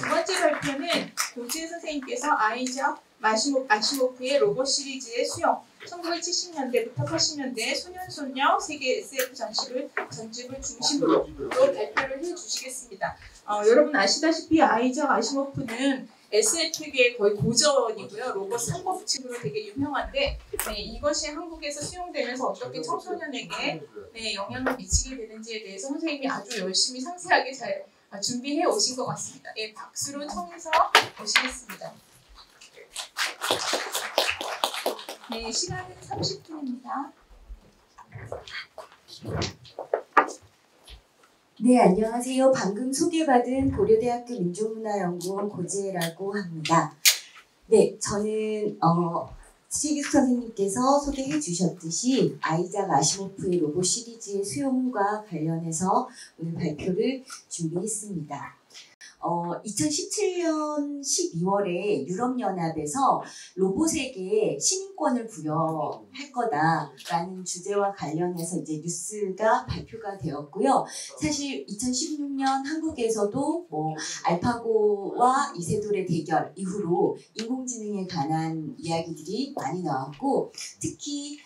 두 번째 발표는 도지은 선생님께서 아이작 아시모프의 로봇 시리즈의 수용 1970년대부터 80년대 소년소녀 세계 SF 전집을 중심으로 발표를 해주시겠습니다. 여러분 아시다시피 아이작 아시모프는 SF계의 거의 고전이고요. 로봇 3법칙으로 되게 유명한데 이것이 한국에서 수용되면서 어떻게 청소년에게 영향을 미치게 되는지에 대해서 선생님이 아주 열심히 상세하게 잘 준비해 오신 것 같습니다. 박수로 청해서 오시겠습니다. 시간은 30분입니다. 네, 안녕하세요. 방금 소개받은 고려대학교 민족문화연구원 고지혜라고 합니다. 네, 저는 최기숙 선생님께서 소개해 주셨듯이 아이작 아시모프의 로봇 시리즈의 수용과 관련해서 오늘 발표를 준비했습니다. 2017년 12월에 유럽연합에서 로봇에게 시민권을 부여할 거다라는 주제와 관련해서 이제 뉴스가 발표가 되었고요. 사실 2016년 한국에서도 알파고와 이세돌의 대결 이후로 인공지능에 관한 이야기들이 많이 나왔고, 특히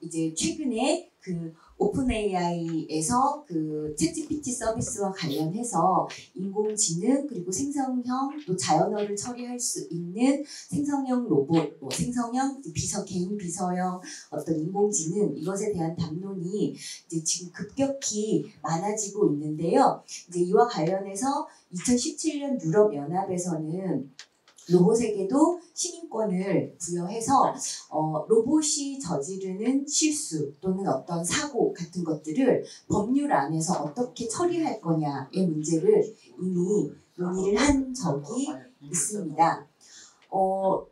이제 최근에 그 오픈AI에서 그 챗GPT 서비스와 관련해서 인공지능 그리고 생성형 또 자연어를 처리할 수 있는 생성형 로봇, 생성형 개인 비서형 어떤 인공지능 이것에 대한 담론이 이제 지금 급격히 많아지고 있는데요. 이제 이와 관련해서 2017년 유럽연합에서는 로봇에게도 시민권을 부여해서 로봇이 저지르는 실수 또는 어떤 사고 같은 것들을 법률 안에서 어떻게 처리할 거냐의 문제를 이미 논의를 한 적이 있습니다.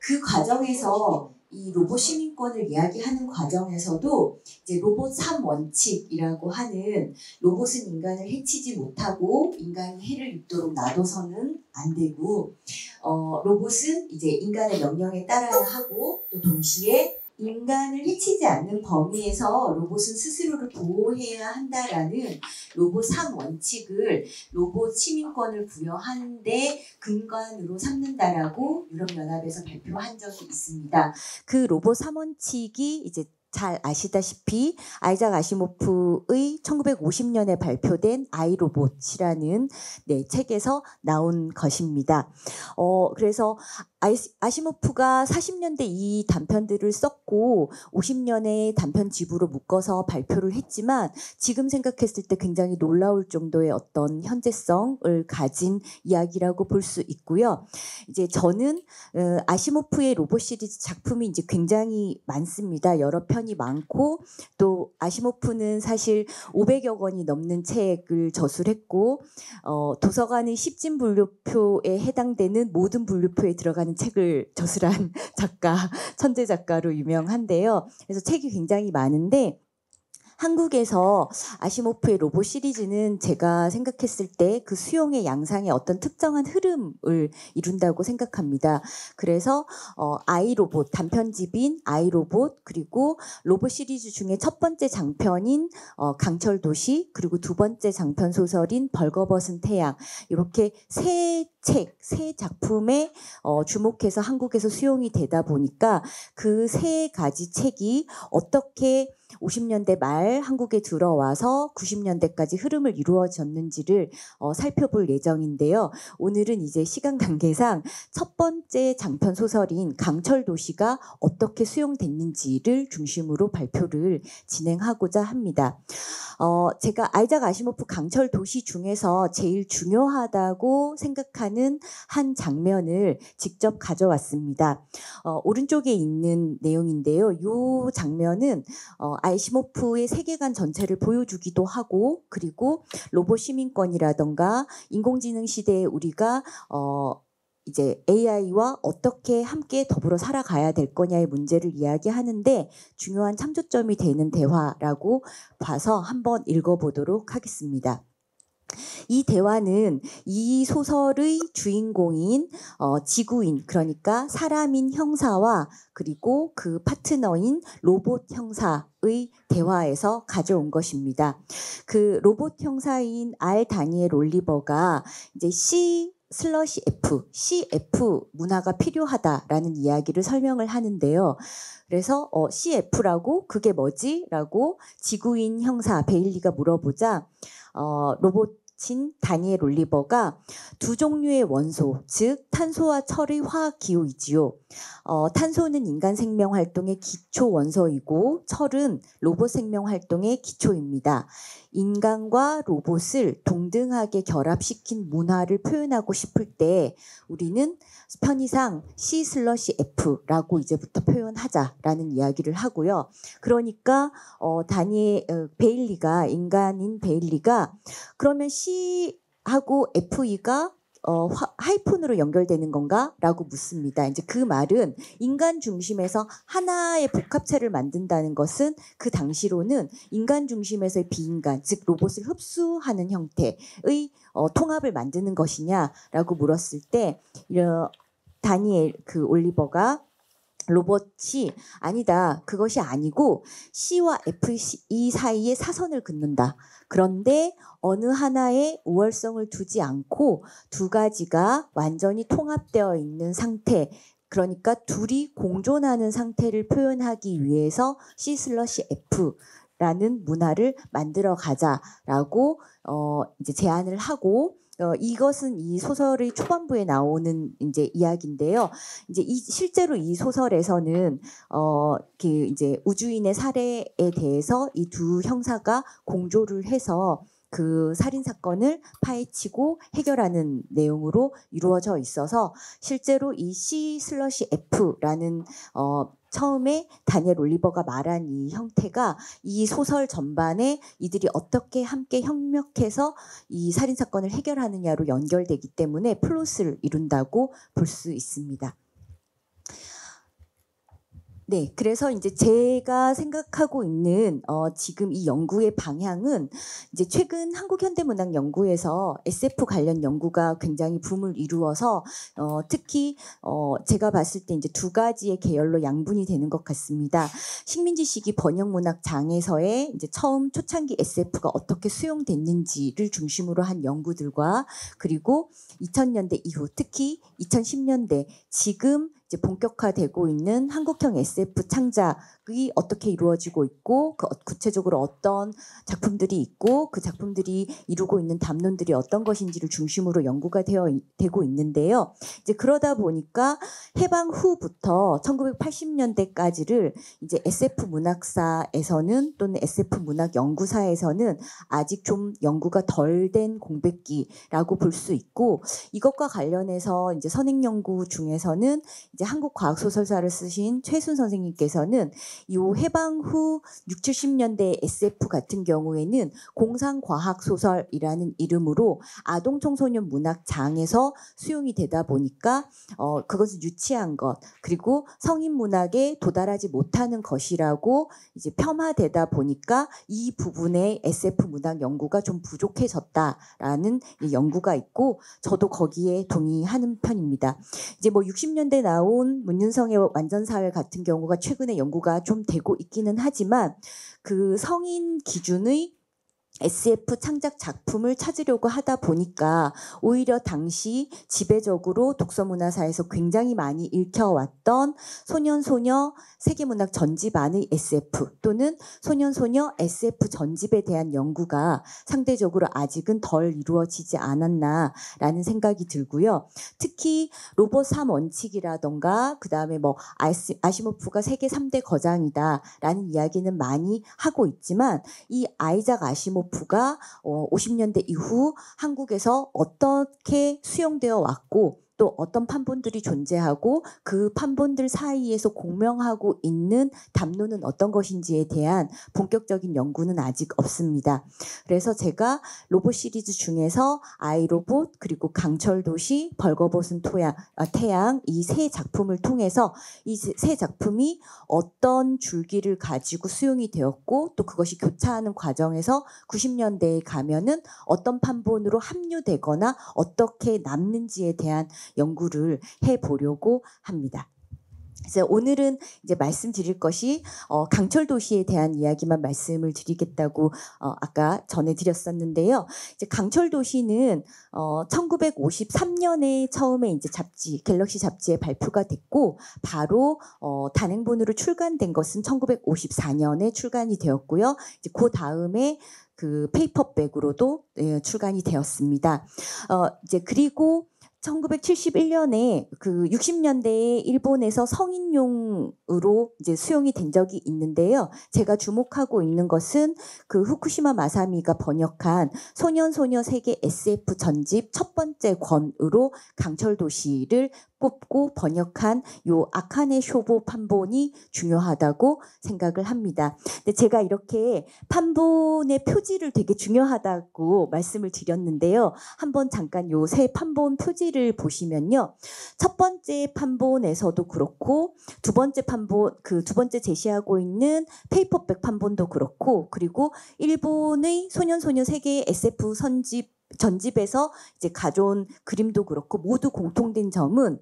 그 과정에서 이 로봇 시민권을 이야기하는 과정에서도 이제 로봇 3원칙이라고 하는 로봇은 인간을 해치지 못하고 인간이 해를 입도록 놔둬서는 안 되고, 로봇은 이제 인간의 명령에 따라야 하고 또 동시에 인간을 해치지 않는 범위에서 로봇은 스스로를 보호해야 한다라는 로봇 3원칙을 로봇 시민권을 부여하는 데 근간으로 삼는다라고 유럽연합에서 발표한 적이 있습니다. 그 로봇 3원칙이 이제 잘 아시다시피 아이작 아시모프의 1950년에 발표된 아이로봇이라는 책에서 나온 것입니다. 그래서 아시모프가 40년대 이 단편들을 썼고 50년의 단편집으로 묶어서 발표를 했지만 지금 생각했을 때 굉장히 놀라울 정도의 어떤 현재성을 가진 이야기라고 볼 수 있고요. 이제 저는 아시모프의 로봇 시리즈 작품이 이제 굉장히 많습니다. 여러 편이 많고 또 아시모프는 사실 500여 권이 넘는 책을 저술했고 도서관의 10진 분류표에 해당되는 모든 분류표에 들어가는 책을 저술한 작가, 천재 작가로 유명한데요. 그래서 책이 굉장히 많은데 한국에서 아시모프의 로봇 시리즈는 제가 생각했을 때 그 수용의 양상의 어떤 특정한 흐름을 이룬다고 생각합니다. 그래서 아이로봇, 단편집인 아이로봇, 그리고 로봇 시리즈 중에 첫 번째 장편인 강철도시, 그리고 두 번째 장편 소설인 벌거벗은 태양, 이렇게 세 작품에 주목해서 한국에서 수용이 되다 보니까 그 세 가지 책이 어떻게 50년대 말 한국에 들어와서 90년대까지 흐름을 이루어졌는지를 살펴볼 예정인데요. 오늘은 이제 시간 관계상 첫 번째 장편 소설인 강철도시가 어떻게 수용됐는지를 중심으로 발표를 진행하고자 합니다. 제가 아이작 아시모프 강철도시 중에서 제일 중요하다고 생각하는 한 장면을 직접 가져왔습니다. 오른쪽에 있는 내용인데요. 이 장면은 아시모프의 세계관 전체를 보여주기도 하고, 그리고 로봇 시민권이라던가 인공지능 시대에 우리가 이제 AI와 어떻게 함께 더불어 살아가야 될 거냐의 문제를 이야기하는데 중요한 참조점이 되는 대화라고 봐서 한번 읽어보도록 하겠습니다. 이 대화는 이 소설의 주인공인 지구인, 그러니까 사람인 형사와 그리고 그 파트너인 로봇 형사의 대화에서 가져온 것입니다. 그 로봇 형사인 알 다니엘 올리버가 이제 슬러시 F, CF 문화가 필요하다라는 이야기를 설명을 하는데요. 그래서 CF라고 그게 뭐지? 라고 지구인 형사 베일리가 물어보자 로봇인 다니엘 올리버가 두 종류의 원소, 즉 탄소와 철의 화학 기호이지요. 탄소는 인간 생명 활동의 기초 원소이고 철은 로봇 생명 활동의 기초입니다. 인간과 로봇을 동등하게 결합시킨 문화를 표현하고 싶을 때 우리는 편의상 C/F라고 이제부터 표현하자라는 이야기를 하고요. 그러니까 베일리가 인간인 베일리가 그러면 C하고 FE가 하이픈으로 연결되는 건가? 라고 묻습니다. 이제 그 말은 인간 중심에서 하나의 복합체를 만든다는 것은 그 당시로는 인간 중심에서의 비인간, 즉 로봇을 흡수하는 형태의 통합을 만드는 것이냐라고 물었을 때 다니엘 올리버가 로봇이 아니다. 그것이 아니고 C와 FE 사이에 사선을 긋는다. 그런데 어느 하나의 우월성을 두지 않고 두 가지가 완전히 통합되어 있는 상태, 그러니까 둘이 공존하는 상태를 표현하기 위해서 C/F라는 문화를 만들어 가자라고 이제 제안을 하고 이것은 이 소설의 초반부에 나오는 이제 이야기인데요. 이제 실제로 이 소설에서는 이제 우주인의 살해에 대해서 이 두 형사가 공조를 해서 그 살인 사건을 파헤치고 해결하는 내용으로 이루어져 있어서 실제로 이 C/F라는 처음에 다니엘 올리버가 말한 이 형태가 이 소설 전반에 이들이 어떻게 함께 협력해서 이 살인 사건을 해결하느냐로 연결되기 때문에 플롯을 이룬다고 볼 수 있습니다. 네, 그래서 이제 제가 생각하고 있는 지금 이 연구의 방향은 이제 최근 한국현대문학 연구에서 SF 관련 연구가 굉장히 붐을 이루어서 특히 제가 봤을 때 이제 두 가지의 계열로 양분이 되는 것 같습니다. 식민지 시기 번역문학 장에서의 이제 처음 초창기 SF가 어떻게 수용됐는지를 중심으로 한 연구들과 그리고 2000년대 이후 특히 2010년대 지금 이제 본격화되고 있는 한국형 SF 창작이 어떻게 이루어지고 있고 구체적으로 어떤 작품들이 있고 그 작품들이 이루고 있는 담론들이 어떤 것인지를 중심으로 연구가 되고 있는데요. 이제 그러다 보니까 해방 후부터 1980년대까지를 이제 SF 문학사에서는 또는 SF 문학 연구사에서는 아직 좀 연구가 덜 된 공백기라고 볼 수 있고 이것과 관련해서 이제 선행 연구 중에서는 이제 한국 과학 소설사를 쓰신 최순 선생님께서는 이 해방 후 6, 70년대 SF 같은 경우에는 공상 과학 소설이라는 이름으로 아동 청소년 문학 장에서 수용이 되다 보니까 그것을 유치한 것 그리고 성인 문학에 도달하지 못하는 것이라고 이제 폄하되다 보니까 이 부분의 SF 문학 연구가 좀 부족해졌다라는 연구가 있고 저도 거기에 동의하는 편입니다. 이제 뭐 60년대 나온 문윤성의 완전사회 같은 경우가 최근에 연구가 좀 되고 있기는 하지만 그 성인 기준의 SF 창작 작품을 찾으려고 하다 보니까 오히려 당시 지배적으로 독서문화사에서 굉장히 많이 읽혀왔던 소년소녀 세계문학 전집안의 SF 또는 소년소녀 SF 전집에 대한 연구가 상대적으로 아직은 덜 이루어지지 않았나라는 생각이 들고요. 특히 로봇 3원칙이라던가 그다음에 뭐 아시모프가 세계 3대 거장이다라는 이야기는 많이 하고 있지만 이 아이작 아시모프가 50년대 이후 한국에서 어떻게 수용되어 왔고 또 어떤 판본들이 존재하고 그 판본들 사이에서 공명하고 있는 담론은 어떤 것인지에 대한 본격적인 연구는 아직 없습니다. 그래서 제가 로봇 시리즈 중에서 아이로봇 그리고 강철도시 벌거벗은 태양 이 세 작품을 통해서 이 세 작품이 어떤 줄기를 가지고 수용이 되었고 또 그것이 교차하는 과정에서 90년대에 가면은 어떤 판본으로 합류되거나 어떻게 남는지에 대한 연구를 해보려고 합니다. 그래서 오늘은 이제 말씀드릴 것이 강철 도시에 대한 이야기만 말씀을 드리겠다고 아까 전해드렸었는데요. 이제 강철 도시는 1953년에 처음에 이제 갤럭시 잡지에 발표가 됐고 바로 단행본으로 출간된 것은 1954년에 출간이 되었고요. 이제 그 다음에 그 페이퍼백으로도 출간이 되었습니다. 이제 그리고 1971년에 그 60년대에 일본에서 성인용으로 이제 수용이 된 적이 있는데요. 제가 주목하고 있는 것은 그 후쿠시마 마사미가 번역한 소년소녀 세계 SF 전집 첫 번째 권으로 강철 도시를 꼽고 번역한 요 아카네 쇼보 판본이 중요하다고 생각을 합니다. 근데 제가 이렇게 판본의 표지를 되게 중요하다고 말씀을 드렸는데요. 한번 잠깐 요 세 판본 표지를 보시면요. 첫 번째 판본에서도 그렇고 두 번째 판본, 그 두 번째 제시하고 있는 페이퍼백 판본도 그렇고 그리고 일본의 소년소녀 세계 SF 전집에서 이제 가져온 그림도 그렇고 모두 공통된 점은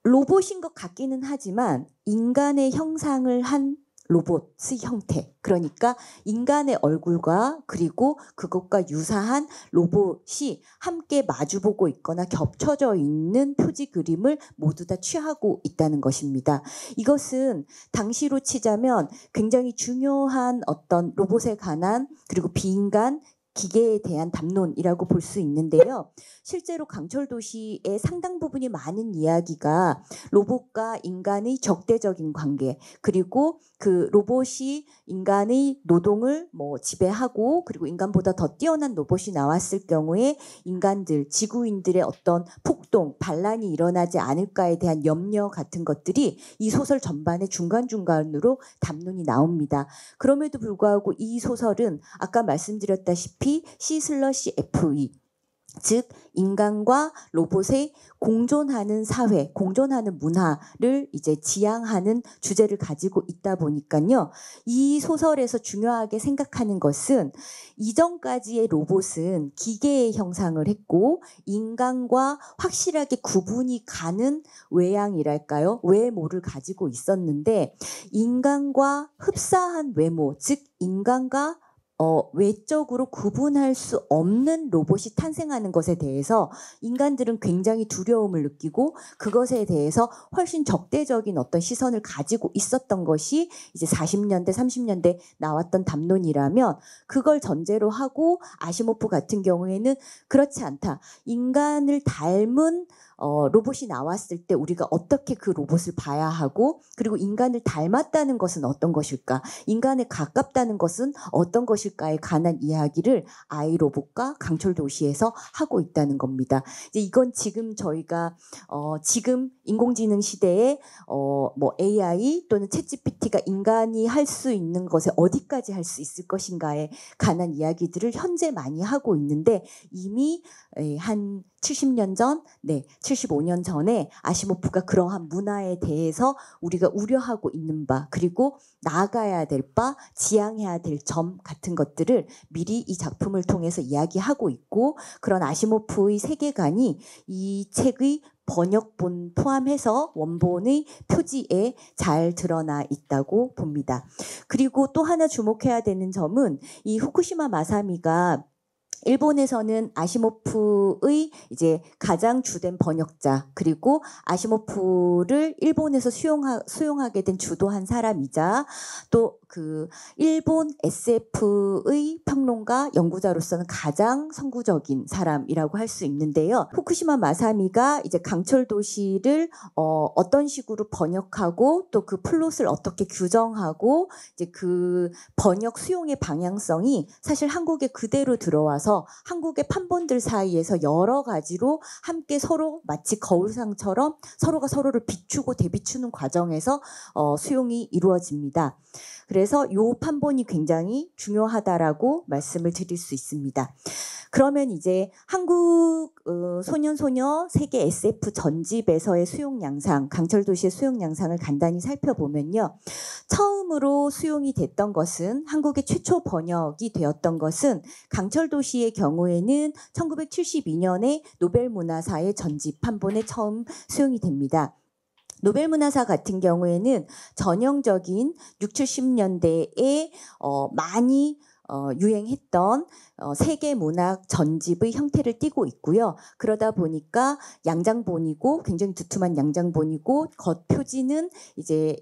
로봇인 것 같기는 하지만 인간의 형상을 한 로봇의 형태, 그러니까 인간의 얼굴과 그리고 그것과 유사한 로봇이 함께 마주보고 있거나 겹쳐져 있는 표지 그림을 모두 다 취하고 있다는 것입니다. 이것은 당시로 치자면 굉장히 중요한 어떤 로봇에 관한 그리고 비인간 기계에 대한 담론이라고 볼 수 있는데요. 실제로 강철 도시의 상당 부분이 많은 이야기가 로봇과 인간의 적대적인 관계, 그리고 그 로봇이 인간의 노동을 뭐 지배하고 그리고 인간보다 더 뛰어난 로봇이 나왔을 경우에 인간들, 지구인들의 어떤 폭동, 반란이 일어나지 않을까에 대한 염려 같은 것들이 이 소설 전반의 중간중간으로 담론이 나옵니다. 그럼에도 불구하고 이 소설은 아까 말씀드렸다시피 C/FE 즉 인간과 로봇의 공존하는 사회, 공존하는 문화를 이제 지향하는 주제를 가지고 있다 보니까요. 이 소설에서 중요하게 생각하는 것은 이전까지의 로봇은 기계의 형상을 했고 인간과 확실하게 구분이 가는 외양이랄까요? 외모를 가지고 있었는데 인간과 흡사한 외모, 즉 인간과 외적으로 구분할 수 없는 로봇이 탄생하는 것에 대해서 인간들은 굉장히 두려움을 느끼고 그것에 대해서 훨씬 적대적인 어떤 시선을 가지고 있었던 것이 이제 40년대, 30년대 나왔던 담론이라면 그걸 전제로 하고 아시모프 같은 경우에는 그렇지 않다. 인간을 닮은 로봇이 나왔을 때 우리가 어떻게 그 로봇을 봐야 하고 그리고 인간을 닮았다는 것은 어떤 것일까? 인간에 가깝다는 것은 어떤 것일까에 관한 이야기를 아이로봇과 강철 도시에서 하고 있다는 겁니다. 이제 이건 지금 저희가 지금 인공지능 시대에 뭐 AI 또는 챗GPT가 인간이 할 수 있는 것에 어디까지 할 수 있을 것인가에 관한 이야기들을 현재 많이 하고 있는데 이미 한 70년 전, 75년 전에 아시모프가 그러한 문화에 대해서 우리가 우려하고 있는 바, 그리고 나아가야 될 바, 지향해야 될 점 같은 것들을 미리 이 작품을 통해서 이야기하고 있고 그런 아시모프의 세계관이 이 책의 번역본 포함해서 원본의 표지에 잘 드러나 있다고 봅니다. 그리고 또 하나 주목해야 되는 점은 이 후쿠시마 마사미가 일본에서는 아시모프의 이제 가장 주된 번역자 그리고 아시모프를 일본에서 수용하게 된 주도한 사람이자 또 그 일본 SF의 평론가 연구자로서는 가장 선구적인 사람이라고 할 수 있는데요. 후쿠시마 마사미가 이제 강철 도시를 어떤 식으로 번역하고 또 그 플롯을 어떻게 규정하고 이제 그 번역 수용의 방향성이 사실 한국에 그대로 들어와서 한국의 판본들 사이에서 여러 가지로 함께 서로 마치 거울상처럼 서로가 서로를 비추고 대비추는 과정에서 수용이 이루어집니다. 그래서 이 판본이 굉장히 중요하다라고 말씀을 드릴 수 있습니다. 그러면 이제 한국 소년소녀 세계 SF 전집에서의 수용 양상, 강철 도시의 수용 양상을 간단히 살펴보면요. 처음으로 수용이 됐던 것은 한국의 최초 번역이 되었던 것은 강철 도시의 경우에는 1972년에 노벨 문화사의 전집 판본에 처음 수용이 됩니다. 노벨문화사 같은 경우에는 전형적인 60, 70년대에 많이 유행했던 세계 문학 전집의 형태를 띠고 있고요. 그러다 보니까 양장본이고 굉장히 두툼한 양장본이고 겉 표지는 이제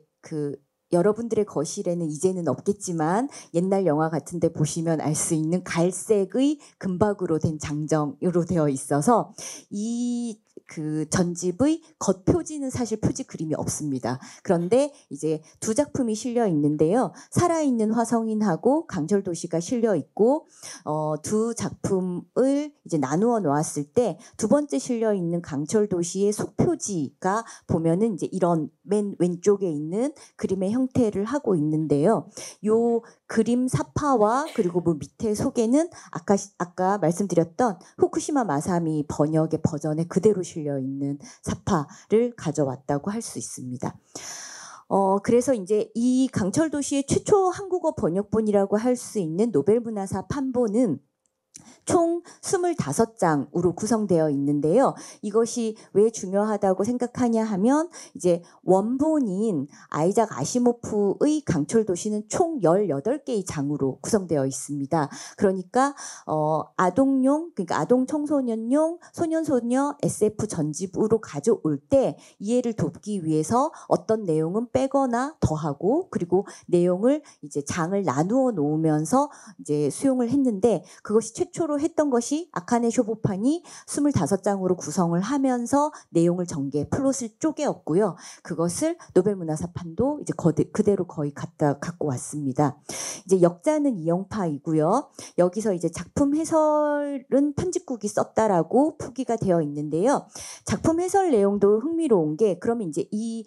여러분들의 거실에는 이제는 없겠지만 옛날 영화 같은 데 보시면 알 수 있는 갈색의 금박으로 된 장정으로 되어 있어서 이 전집의 겉 표지는 사실 표지 그림이 없습니다. 그런데 이제 두 작품이 실려 있는데요. 살아있는 화성인하고 강철도시가 실려 있고 두 작품을 이제 나누어 놓았을 때 두 번째 실려 있는 강철도시의 속표지가 보면은 이제 이런 맨 왼쪽에 있는 그림의 형태를 하고 있는데요. 요 그림 사파와 그리고 뭐 밑에 속에는 아까 말씀드렸던 후쿠시마 마사미 번역의 버전에 그대로 실려 있는 사파를 가져왔다고 할 수 있습니다. 그래서 이제 이 강철도시의 최초 한국어 번역본이라고 할 수 있는 노벨문화사 판본은 총 25장으로 구성되어 있는데요. 이것이 왜 중요하다고 생각하냐 하면 이제 원본인 아이작 아시모프의 강철도시는 총 18개의 장으로 구성되어 있습니다. 그러니까 아동용, 그러니까 아동 청소년용 소년소녀 SF 전집으로 가져올 때 이해를 돕기 위해서 어떤 내용은 빼거나 더하고 그리고 내용을 이제 장을 나누어 놓으면서 이제 수용을 했는데 그것이 최초로 했던 것이 아카네 쇼보판이 25장으로 구성을 하면서 내용을 전개, 플롯을 쪼개었고요. 그것을 노벨문화사판도 이제 그대로 거의 갖고 왔습니다. 이제 역자는 이영파이고요. 여기서 이제 작품 해설은 편집국이 썼다라고 표기가 되어 있는데요. 작품 해설 내용도 흥미로운 게 그러면 이제 이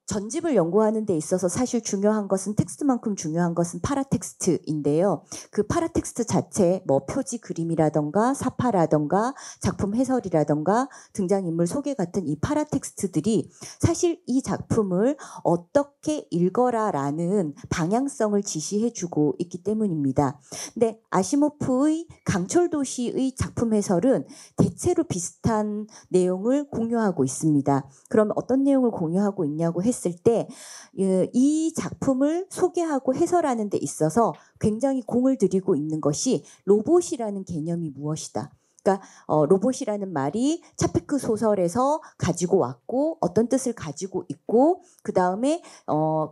전집을 연구하는 데 있어서 사실 중요한 것은 텍스트만큼 중요한 것은 파라텍스트인데요. 그 파라텍스트 자체 뭐 표지 그림이라던가 사파라던가 작품 해설이라던가 등장인물 소개 같은 이 파라텍스트들이 사실 이 작품을 어떻게 읽어라라는 방향성을 지시해주고 있기 때문입니다. 근데 아시모프의 강철도시의 작품 해설은 대체로 비슷한 내용을 공유하고 있습니다. 그럼 어떤 내용을 공유하고 있냐고 했을 때 이 작품을 소개하고 해설하는 데 있어서 굉장히 공을 들이고 있는 것이 로봇이라는 개념이 무엇이다. 그러니까 로봇이라는 말이 차페크 소설에서 가지고 왔고 어떤 뜻을 가지고 있고 그 다음에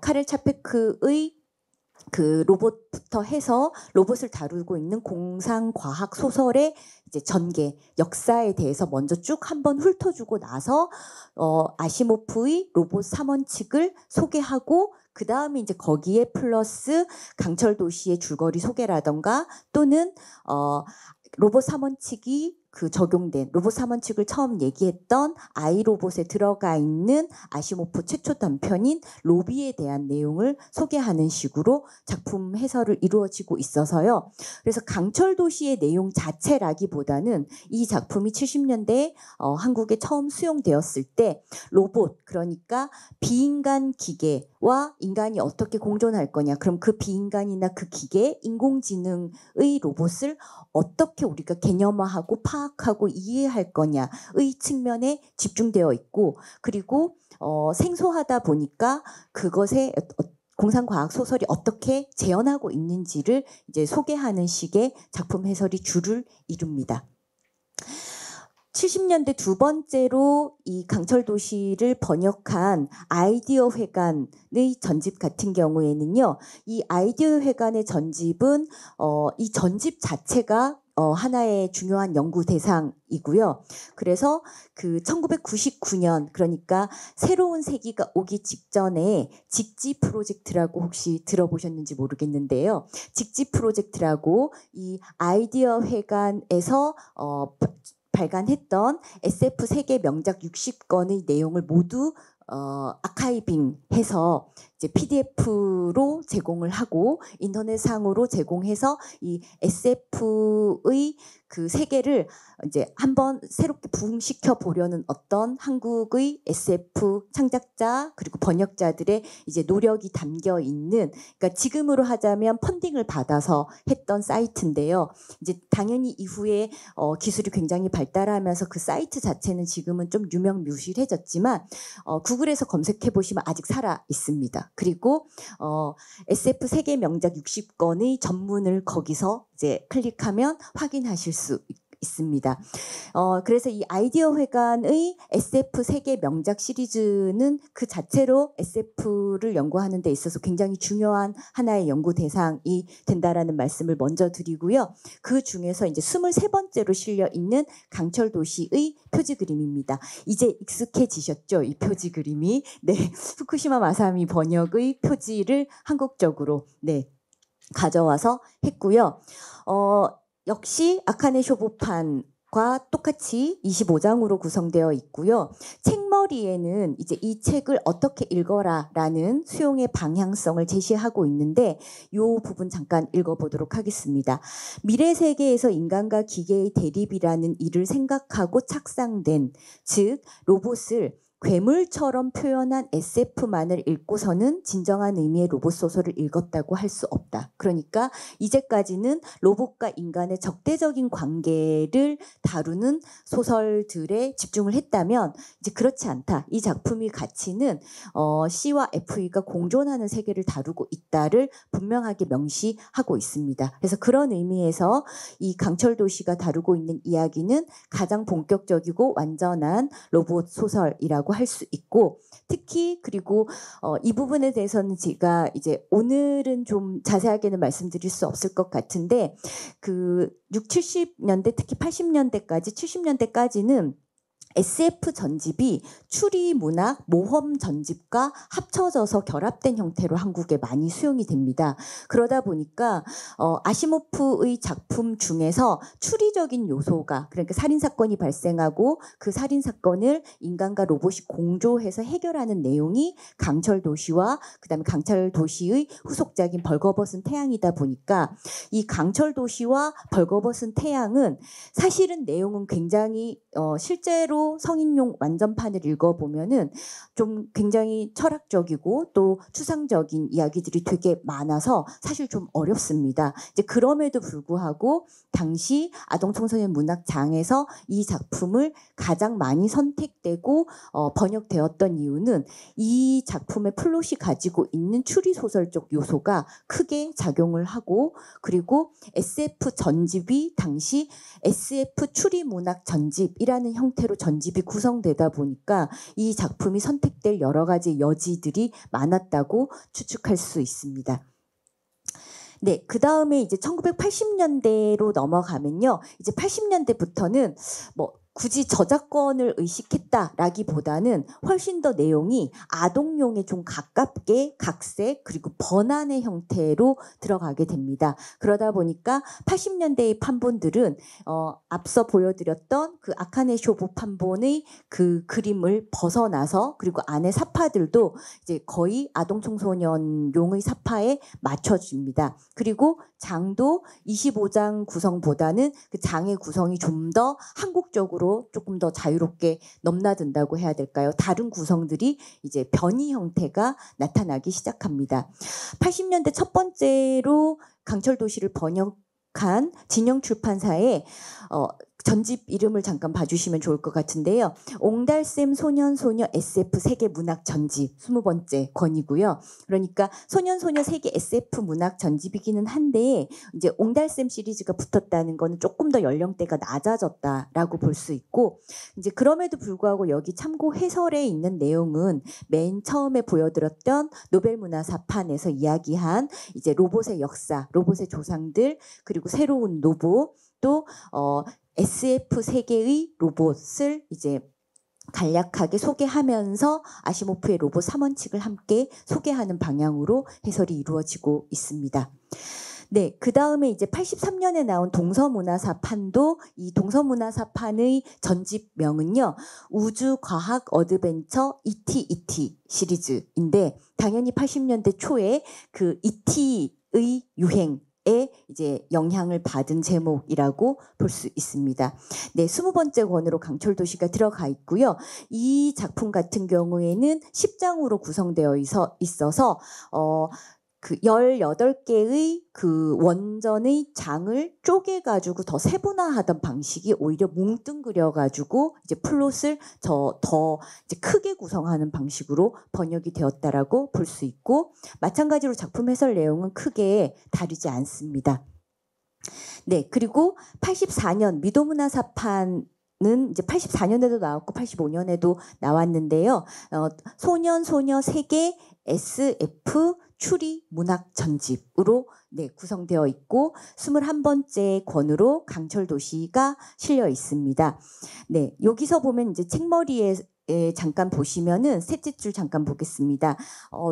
카렐 차페크의 그 로봇부터 해서 로봇을 다루고 있는 공상과학 소설의 이제 전개, 역사에 대해서 먼저 쭉 한번 훑어주고 나서 아시모프의 로봇 3원칙을 소개하고 그 다음에 이제 거기에 플러스 강철도시의 줄거리 소개라던가 또는 로봇 3원칙이 적용된 로봇 3원칙을 처음 얘기했던 아이로봇에 들어가 있는 아시모프 최초 단편인 로비에 대한 내용을 소개하는 식으로 작품 해설을 이루어지고 있어서요. 그래서 강철도시의 내용 자체라기보다는 이 작품이 70년대에 한국에 처음 수용되었을 때 로봇, 그러니까 비인간 기계와 인간이 어떻게 공존할 거냐, 그럼 그 비인간이나 그 기계, 인공지능의 로봇을 어떻게 우리가 개념화하고 파악하고 이해할 거냐의 측면에 집중되어 있고, 그리고 생소하다 보니까 그것에 공상과학 소설이 어떻게 재현하고 있는지를 이제 소개하는 식의 작품 해설이 주를 이룹니다. 70년대 두 번째로 이 강철도시를 번역한 아이디어 회관의 전집 같은 경우에는요, 이 아이디어 회관의 전집은 이 전집 자체가 하나의 중요한 연구 대상이고요. 그래서 그 1999년, 그러니까 새로운 세기가 오기 직전에 직지 프로젝트라고 혹시 들어보셨는지 모르겠는데요. 직지 프로젝트라고 이 아이디어 회관에서 발간했던 SF 세계 명작 60권의 내용을 모두 아카이빙해서 이제 PDF로 제공을 하고 인터넷상으로 제공해서 이 SF의 그 세계를 이제 한번 새롭게 부흥시켜 보려는 어떤 한국의 SF 창작자 그리고 번역자들의 이제 노력이 담겨 있는, 그러니까 지금으로 하자면 펀딩을 받아서 했던 사이트인데요. 이제 당연히 이후에 기술이 굉장히 발달하면서 그 사이트 자체는 지금은 좀 유명무실해졌지만 구글에서 검색해 보시면 아직 살아 있습니다. 그리고 SF 세계 명작 60권의 전문을 거기서 이제 클릭하면 확인하실 수 있습니다. 그래서 이 아이디어 회관의 SF 세계 명작 시리즈는 그 자체로 SF를 연구하는 데 있어서 굉장히 중요한 하나의 연구 대상이 된다라는 말씀을 먼저 드리고요. 그 중에서 이제 23번째로 실려 있는 강철 도시의 표지 그림입니다. 이제 익숙해지셨죠? 이 표지 그림이. 네, 후쿠시마 마사미 번역의 표지를 한국적으로 가져와서 했고요. 역시 아카네 쇼부판과 똑같이 25장으로 구성되어 있고요. 책머리에는 이제 이 책을 어떻게 읽어라라는 수용의 방향성을 제시하고 있는데 이 부분 잠깐 읽어보도록 하겠습니다. 미래 세계에서 인간과 기계의 대립이라는 이를 생각하고 착상된, 즉 로봇을 괴물처럼 표현한 SF만을 읽고서는 진정한 의미의 로봇 소설을 읽었다고 할 수 없다. 그러니까 이제까지는 로봇과 인간의 적대적인 관계를 다루는 소설들에 집중을 했다면 이제 그렇지 않다. 이 작품의 가치는 C와 FE가 공존하는 세계를 다루고 있다를 분명하게 명시하고 있습니다. 그래서 그런 의미에서 이 강철 도시가 다루고 있는 이야기는 가장 본격적이고 완전한 로봇 소설이라고 할 수 있고, 특히 그리고 이 부분에 대해서는 제가 이제 오늘은 좀 자세하게는 말씀드릴 수 없을 것 같은데 그 60, 70년대 특히 80년대까지 70년대까지는 SF 전집이 추리 문학, 모험 전집과 합쳐져서 결합된 형태로 한국에 많이 수용이 됩니다. 그러다 보니까 아시모프의 작품 중에서 추리적인 요소가, 그러니까 살인사건이 발생하고 그 살인사건을 인간과 로봇이 공조해서 해결하는 내용이 강철도시와 그다음에 강철도시의 후속작인 벌거벗은 태양이다 보니까 이 강철도시와 벌거벗은 태양은 사실은 내용은 굉장히 실제로 성인용 완전판을 읽어보면은 좀 굉장히 철학적이고 또 추상적인 이야기들이 되게 많아서 사실 좀 어렵습니다. 이제 그럼에도 불구하고 당시 아동 청소년 문학장에서 이 작품을 가장 많이 선택되고 번역되었던 이유는 이 작품의 플롯이 가지고 있는 추리소설적 요소가 크게 작용을 하고, 그리고 SF 전집이 당시 SF 추리문학 전집이라는 형태로 전집이 구성되다 보니까 이 작품이 선택될 여러 가지 여지들이 많았다고 추측할 수 있습니다. 네, 그 다음에 이제 1980년대로 넘어가면요. 이제 80년대부터는 뭐 굳이 저작권을 의식했다라기보다는 훨씬 더 내용이 아동용에 좀 가깝게 각색 그리고 번안의 형태로 들어가게 됩니다. 그러다 보니까 80년대의 판본들은 앞서 보여드렸던 그 아카네 쇼부 판본의 그 그림을 벗어나서, 그리고 안에 사파들도 이제 거의 아동 청소년용의 사파에 맞춰줍니다. 그리고 장도 25장 구성보다는 그 장의 구성이 좀 더 한국적으로 조금 더 자유롭게 넘나든다고 해야 될까요? 다른 구성들이 이제 변이 형태가 나타나기 시작합니다. 80년대 첫 번째로 강철도시를 번역한 진영출판사의 전집 이름을 잠깐 봐주시면 좋을 것 같은데요. 옹달샘 소년소녀 SF 세계 문학 전집 20번째 권이고요. 그러니까 소년소녀 세계 SF 문학 전집이기는 한데 이제 옹달샘 시리즈가 붙었다는 거는 조금 더 연령대가 낮아졌다라고 볼 수 있고, 이제 그럼에도 불구하고 여기 참고 해설에 있는 내용은 맨 처음에 보여드렸던 노벨문화사판에서 이야기한 이제 로봇의 역사, 로봇의 조상들, 그리고 새로운 로봇, 또 SF 세계의 로봇을 이제 간략하게 소개하면서 아시모프의 로봇 3원칙을 함께 소개하는 방향으로 해설이 이루어지고 있습니다. 네, 그 다음에 이제 83년에 나온 동서문화사판도, 이 동서문화사판의 전집명은요, 우주과학 어드벤처 E.T. 시리즈인데, 당연히 80년대 초에 그 E.T의 유행, 이제 영향을 받은 제목이라고 볼 수 있습니다. 네, 20번째 권으로 강철도시가 들어가 있고요. 이 작품 같은 경우에는 10장으로 구성되어 있어서 그 18개의 그 원전의 장을 쪼개가지고 더 세분화하던 방식이 오히려 뭉뚱그려가지고 이제 플롯을 더 이제 크게 구성하는 방식으로 번역이 되었다라고 볼 수 있고, 마찬가지로 작품 해설 내용은 크게 다르지 않습니다. 네, 그리고 84년 미도문화사판은 이제 84년에도 나왔고 85년에도 나왔는데요. 소년 소녀 세계 SF 추리 문학 전집으로 네, 구성되어 있고 21번째 권으로 강철도시가 실려 있습니다. 네, 여기서 보면 이제 책머리에 잠깐 보시면은 셋째 줄 잠깐 보겠습니다.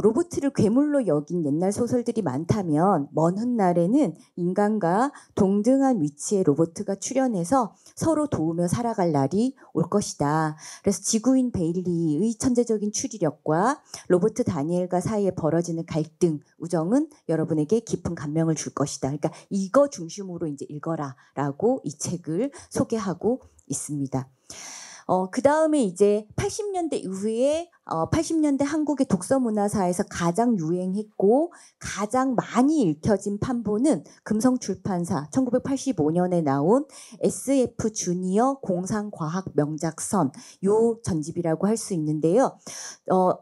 로봇을 괴물로 여긴 옛날 소설들이 많다면 먼 훗날에는 인간과 동등한 위치의 로봇가 출현해서 서로 도우며 살아갈 날이 올 것이다. 그래서 지구인 베일리의 천재적인 추리력과 로봇 다니엘과 사이에 벌어지는 갈등, 우정은 여러분에게 깊은 감명을 줄 것이다. 그러니까 이거 중심으로 이제 읽어라라고 이 책을 소개하고 있습니다. 그 다음에 이제 80년대 이후에 80년대 한국의 독서 문화사에서 가장 유행했고 가장 많이 읽혀진 판본은 금성출판사 1985년에 나온 SF 주니어 공상과학 명작선 요 전집이라고 할 수 있는데요.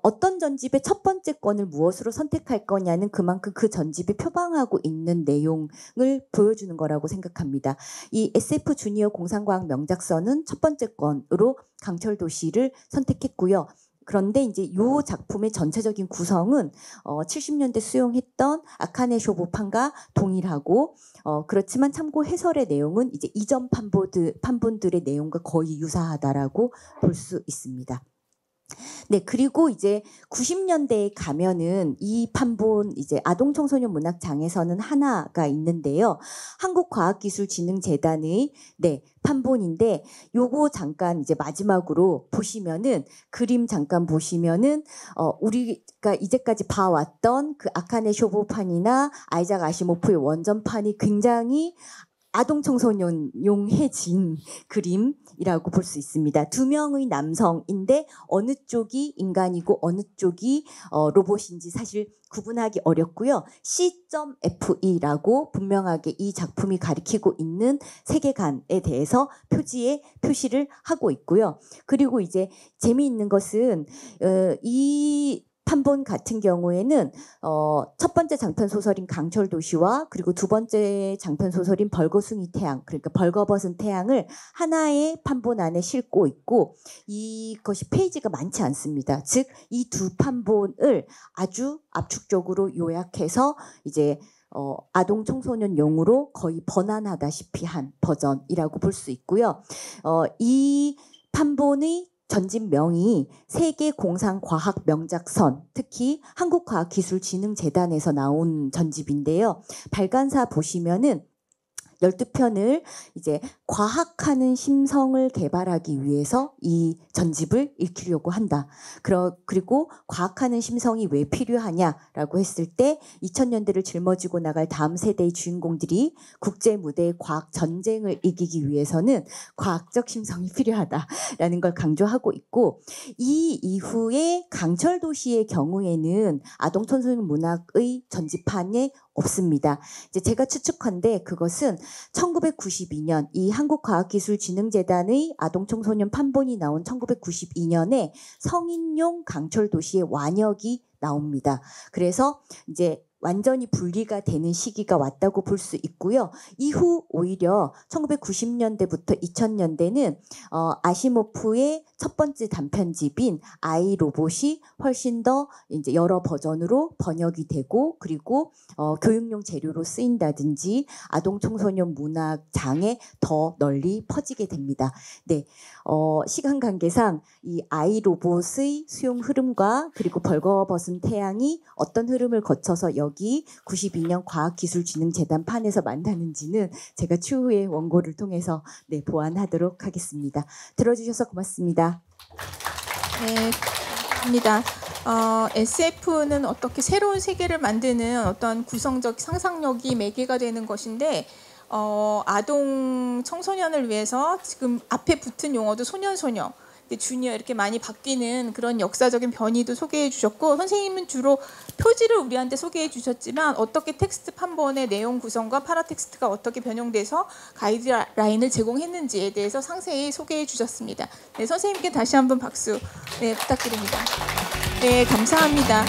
어떤 전집의 첫 번째 권을 무엇으로 선택할 거냐는 그만큼 그 전집이 표방하고 있는 내용을 보여주는 거라고 생각합니다. 이 SF 주니어 공상과학 명작선은 첫 번째 권으로 강철도시를 선택했고요. 그런데 이제 이 작품의 전체적인 구성은 70년대 수용했던 아카네 쇼보판과 동일하고 그렇지만 참고 해설의 내용은 이제 이전 판본들의 내용과 거의 유사하다라고 볼 수 있습니다. 네, 그리고 이제 90년대에 가면은 이 판본 이제 아동 청소년 문학 장에서는 하나가 있는데요. 한국과학기술진흥재단의 네, 판본인데 요거 잠깐 이제 마지막으로 보시면은 그림 잠깐 보시면은 우리가 이제까지 봐왔던 그 아카네 쇼보판이나 아이작 아시모프의 원전판이 굉장히 아동 청소년용해진 그림이라고 볼 수 있습니다. 두 명의 남성인데 어느 쪽이 인간이고 어느 쪽이 로봇인지 사실 구분하기 어렵고요. C.FE라고 분명하게 이 작품이 가리키고 있는 세계관에 대해서 표지에 표시를 하고 있고요. 그리고 이제 재미있는 것은 이 판본 같은 경우에는 첫 번째 장편 소설인 강철도시와 그리고 두 번째 장편 소설인 벌거숭이 태양, 그러니까 벌거벗은 태양을 하나의 판본 안에 싣고 있고 이것이 페이지가 많지 않습니다. 즉 이 두 판본을 아주 압축적으로 요약해서 이제 아동 청소년용으로 거의 번안하다시피 한 버전이라고 볼 수 있고요. 이 판본의 전집명이 세계공상과학 명작선, 특히 한국과학기술진흥재단에서 나온 전집인데요. 발간사 보시면은 12편을 이제 과학하는 심성을 개발하기 위해서 이 전집을 읽히려고 한다. 그리고 과학하는 심성이 왜 필요하냐라고 했을 때 2000년대를 짊어지고 나갈 다음 세대의 주인공들이 국제 무대의 과학 전쟁을 이기기 위해서는 과학적 심성이 필요하다라는 걸 강조하고 있고, 이 이후에 강철도시의 경우에는 아동 청소년 문학의 전집판에 없습니다. 이제 제가 추측한데 그것은 1992년 이 한국과학기술진흥재단의 아동청소년 판본이 나온 1992년에 성인용 강철도시의 완역이 나옵니다. 그래서 이제 완전히 분리가 되는 시기가 왔다고 볼 수 있고요. 이후 오히려 1990년대부터 2000년대는 아시모프의 첫 번째 단편집인 아이 로봇이 훨씬 더 이제 여러 버전으로 번역이 되고, 그리고 교육용 재료로 쓰인다든지 아동 청소년 문학 장에 더 널리 퍼지게 됩니다. 네, 시간 관계상 이 아이 로봇의 수용 흐름과 그리고 벌거벗은 태양이 어떤 흐름을 거쳐서 여기 92년 과학기술진흥재단 판에서 만나는지는 제가 추후에 원고를 통해서 네, 보완하도록 하겠습니다. 들어주셔서 고맙습니다. 네, 감사합니다. SF는 어떻게 새로운 세계를 만드는 어떤 구성적 상상력이 매개가 되는 것인데 아동 청소년을 위해서 지금 앞에 붙은 용어도 소년소녀, 주니어 이렇게 많이 바뀌는 그런 역사적인 변이도 소개해 주셨고 선생님은 주로 표지를 우리한테 소개해 주셨지만 어떻게 텍스트 판본의 내용 구성과 파라텍스트가 어떻게 변형돼서 가이드라인을 제공했는지에 대해서 상세히 소개해 주셨습니다. 네, 선생님께 다시 한번 박수 부탁드립니다. 네, 감사합니다.